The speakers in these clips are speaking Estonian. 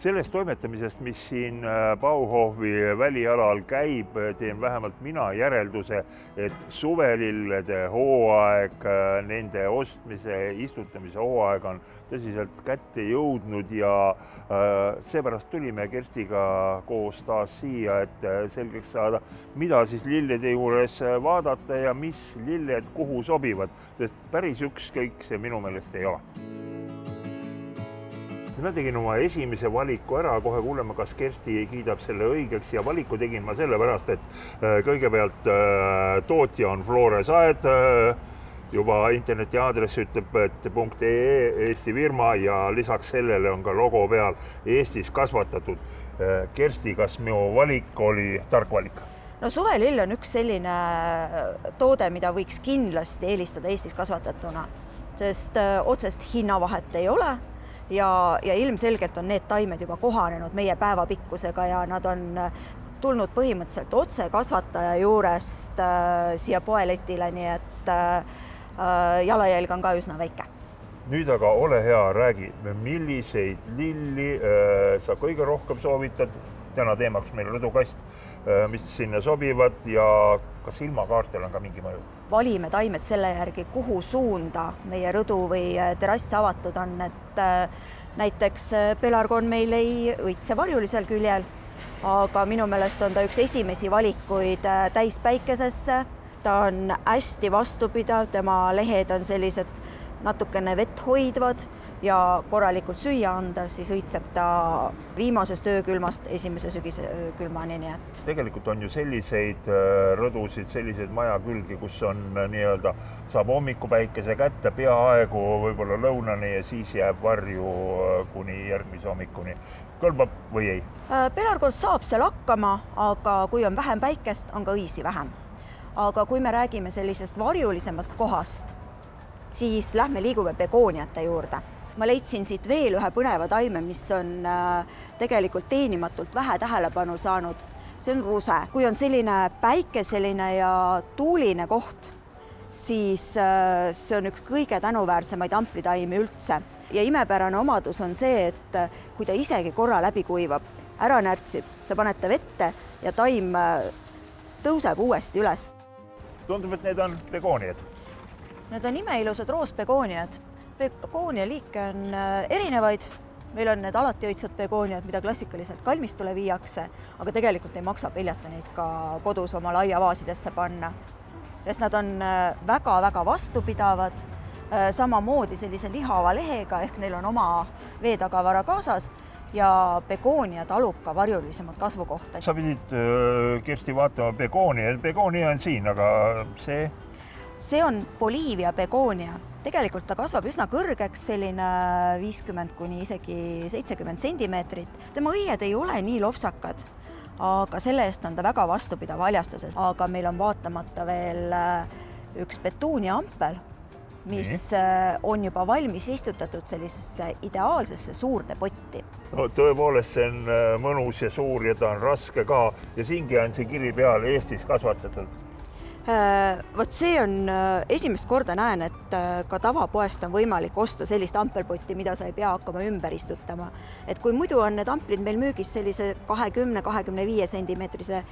Sellest toimetamisest, mis siin Bauhofi välialal käib, teen vähemalt mina järelduse, et suvelillede hooaeg, nende ostmise, istutamise hooaeg on tõsiselt kätte jõudnud ja seepärast tulime Kerstiga koos taas siia, et selgeks saada, mida siis lillede juures vaadata ja mis lilled kuhu sobivad, sest päris ükskõik see minu meelest ei ole. Ma tegin oma esimese valiku ära, kohe kuuleme, kas Kersti kiidab selle õigeks ja valiku tegin ma sellepärast, et kõigepealt tootja on Flores Aed, juba interneti aadress ütleb, et .ee Eesti firma ja lisaks sellele on ka logo peal Eestis kasvatatud. Kersti, kas minu valik oli tark valik? No suvelill on üks selline toode, mida võiks kindlasti eelistada Eestis kasvatatuna, sest otsest hinnavahet ei ole. Ja ilmselgelt on need taimed juba kohanenud meie päevapikkusega ja nad on tulnud põhimõtteliselt otse kasvataja juurest siia poeletile, nii et jalajälg on ka üsna väike. Nüüd aga ole hea, räägi, milliseid lilli sa kõige rohkem soovitad, täna teemaks meil rõdukast, mis sinna sobivad ja kas ilmakaartel on ka mingi mõju? Valime taimed selle järgi, kuhu suunda meie rõdu või terrass avatud on, et näiteks pelargon meil ei õitse varjulisel küljel, aga minu meelest on ta üks esimesi valikuid täispäikesesse, ta on hästi vastupidav, tema lehed on sellised natukene vett hoidvad ja korralikult süüa anda, siis õitseb ta viimasest öökülmast esimese sügisekülmani. Nii et tegelikult on ju selliseid rõdusid, selliseid majakülgi, kus on nii-öelda, saab hommikupäikese kätte peaaegu võib-olla lõunani ja siis jääb varju kuni järgmise hommikuni. Kõlbab või ei? Pelargon saab seal hakkama, aga kui on vähem päikest, on ka õisi vähem. Aga kui me räägime sellisest varjulisemast kohast, siis lähme liigume begooniate juurde. Ma leidsin siit veel ühe põneva taime, mis on tegelikult teenimatult vähe tähelepanu saanud. See on ruse. Kui on selline päikeseline ja tuuline koht, siis see on üks kõige tänuväärsemaid amplitaimi üldse. Ja imepärane omadus on see, et kui ta isegi korra läbi kuivab, ära närtsib, sa paned ta vette ja taim tõuseb uuesti üles. Tundub, et need on begooniad. Need on imeilusad roosbegooniad. Begoonia liike on erinevaid. Meil on need alati õitsvad begooniad, mida klassikaliselt kalmistule viiakse, aga tegelikult ei maksa peljata neid ka kodus oma laiavaasidesse panna. Sest nad on väga-väga vastupidavad, samamoodi sellise lihava lehega, ehk neil on oma veetagavara kaasas ja begoonia talub ka varjulisemat kasvukohta. Sa pidid, Kersti, vaatama begoonia. Begoonia on siin, aga see? See on Boliivia begoonia. Tegelikult ta kasvab üsna kõrgeks, selline 50 kuni isegi 70 sentimeetrit. Tema õied ei ole nii lopsakad, aga selle eest on ta väga vastupidav haljastuses. Aga meil on vaatamata veel üks petuunia ampel, mis on juba valmis istutatud sellisesse ideaalsesse suurde potti. No, tõepoolest see on mõnus ja suur ja ta on raske ka ja siingi on see kiri peal Eestis kasvatatud. Vot see on esimest korda näen, et ka tavapoest on võimalik osta sellist ampelpotti, mida sa ei pea hakkama ümber istutama. Et kui muidu on need amplid meil müügis sellise 20-25 sentimeetrise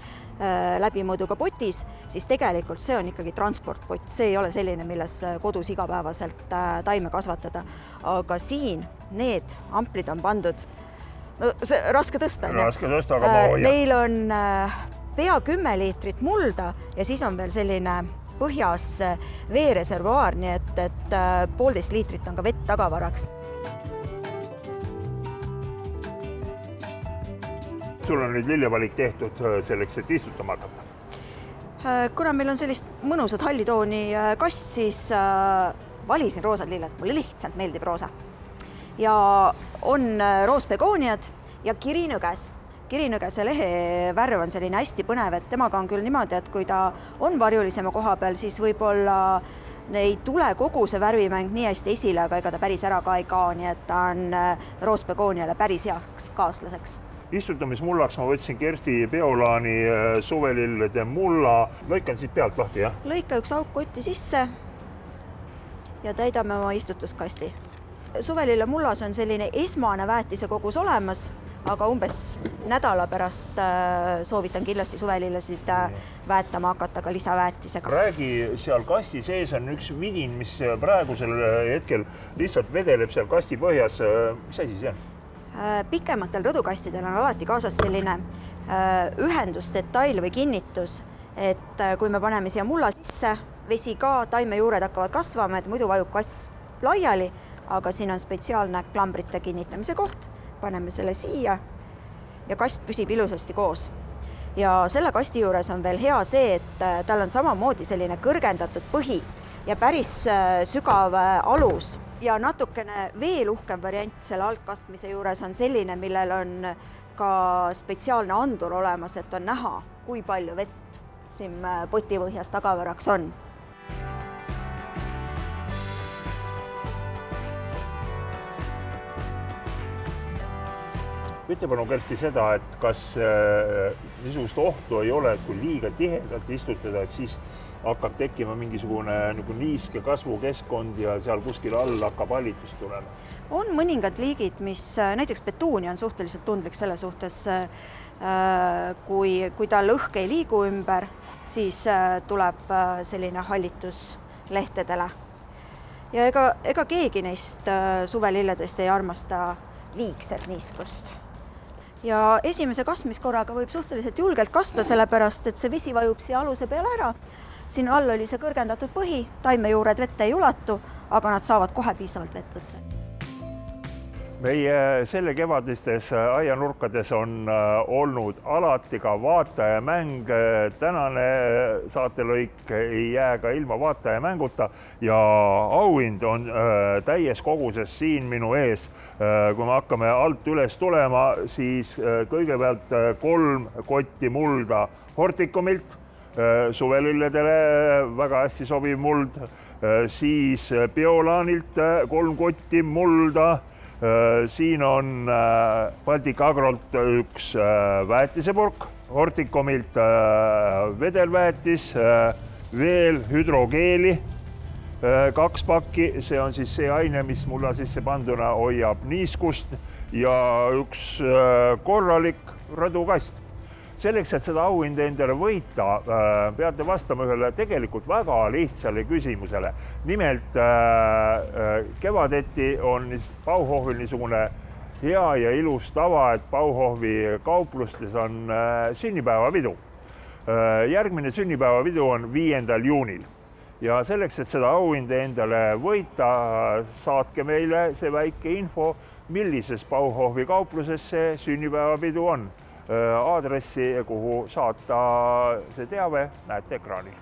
läbimõõduga potis, siis tegelikult see on ikkagi transportpott. See ei ole selline, milles kodus igapäevaselt taime kasvatada. Aga siin need amplid on pandud, no see raske tõsta, aga ma hoian. Neil on pea 10 liitrit mulda ja siis on veel selline põhjas veereservuaar, nii et 1,5 liitrit on ka vett tagavaraks. Sul on nüüd lillevalik tehtud selleks, et istutama hakata? Kuna meil on sellist mõnusat hallitooni kast, siis valisin roosad lilled. Mulle lihtsalt meeldib roosa. Ja on roosbegooniad ja kirinõges. Kirinõgese lehe värv on selline hästi põnev, et temaga on küll niimoodi, et kui ta on varjulisema koha peal, siis võib-olla ei tule kogu see värvimäng nii hästi esile, aga ega ta päris ära ka ei kao, nii et ta on roosbegooniale päris heaks kaaslaseks. Istutamismullaks ma võtsin Kersti Peolaani suvelillede mulla. Lõikan siit pealt lahti, jah? Lõika üks auk kotti sisse ja täidame oma istutuskasti. Suvelille mullas on selline esmane väetise kogus olemas, aga umbes nädala pärast soovitan kindlasti suvelillesid väetama hakata ka lisaväetisega. Räägi, seal kasti sees on üks vidin, mis praegusel hetkel lihtsalt vedeleb seal kasti põhjas. Mis asi see on? Pikematel rõdukastidel on alati kaasas selline ühendusdetail või kinnitus, et kui me paneme siia mulla sisse, vesi ka, taimejuured hakkavad kasvama, et muidu vajub kast laiali, aga siin on spetsiaalne klambrite kinnitamise koht, paneme selle siia ja kast püsib ilusasti koos. Ja selle kasti juures on veel hea see, et tal on samamoodi selline kõrgendatud põhi ja päris sügav alus ja natukene veel uhkem variant selle altkastmise juures on selline, millel on ka spetsiaalne andur olemas, et on näha, kui palju vett siin potivõhjas tagavaraks on. Ütle palun, Kersti, seda, et kas niisugust ohtu ei ole, et kui liiga tihedalt istutada, et siis hakkab tekkima mingisugune nagu niiske kasvukeskkond ja seal kuskil all hakkab hallitus tulema? On mõningad liigid, mis näiteks petuunia on suhteliselt tundlik selle suhtes, kui tal õhk ei liigu ümber, siis tuleb selline hallitus lehtedele. Ja ega keegi neist suvelilledest ei armasta liigselt niiskust. Ja esimese kastmiskorraga võib suhteliselt julgelt kasta, sellepärast, et see vesi vajub siia aluse peale ära. Siin all oli see kõrgendatud põhi, taimejuured vette ei ulatu, aga nad saavad kohe piisavalt vett võtta. Meie selle kevadistes aianurkades on olnud alati ka vaatajamäng. Tänane saatelõik ei jää ka ilma vaatajamängutta ja auhind on täies koguses siin minu ees. Kui me hakkame alt üles tulema, siis kõigepealt 3 kotti mulda Horticumilt, suvelilledele väga hästi sobiv muld, siis Biolaanilt 3 kotti mulda. Siin on Baltic Agrolt üks väetisepurk, Horticumilt vedelväetis, veel hüdrogeeli 2 pakki, see on siis see aine, mis mulla sisse panduna hoiab niiskust ja üks korralik rõdukast. Selleks, et seda auhinda endale võita, peate vastama ühele tegelikult väga lihtsale küsimusele. Nimelt kevadeti on Bauhofil niisugune hea ja ilus tava, et Bauhofi kauplustes on sünnipäevapidu. Järgmine sünnipäevapidu on 5. juunil. Ja selleks, et seda auhinda endale võita, saatke meile see väike info, millises Bauhofi kaupluses see sünnipäevapidu on. Aadressi, kuhu saata see teave, näete ekraanil.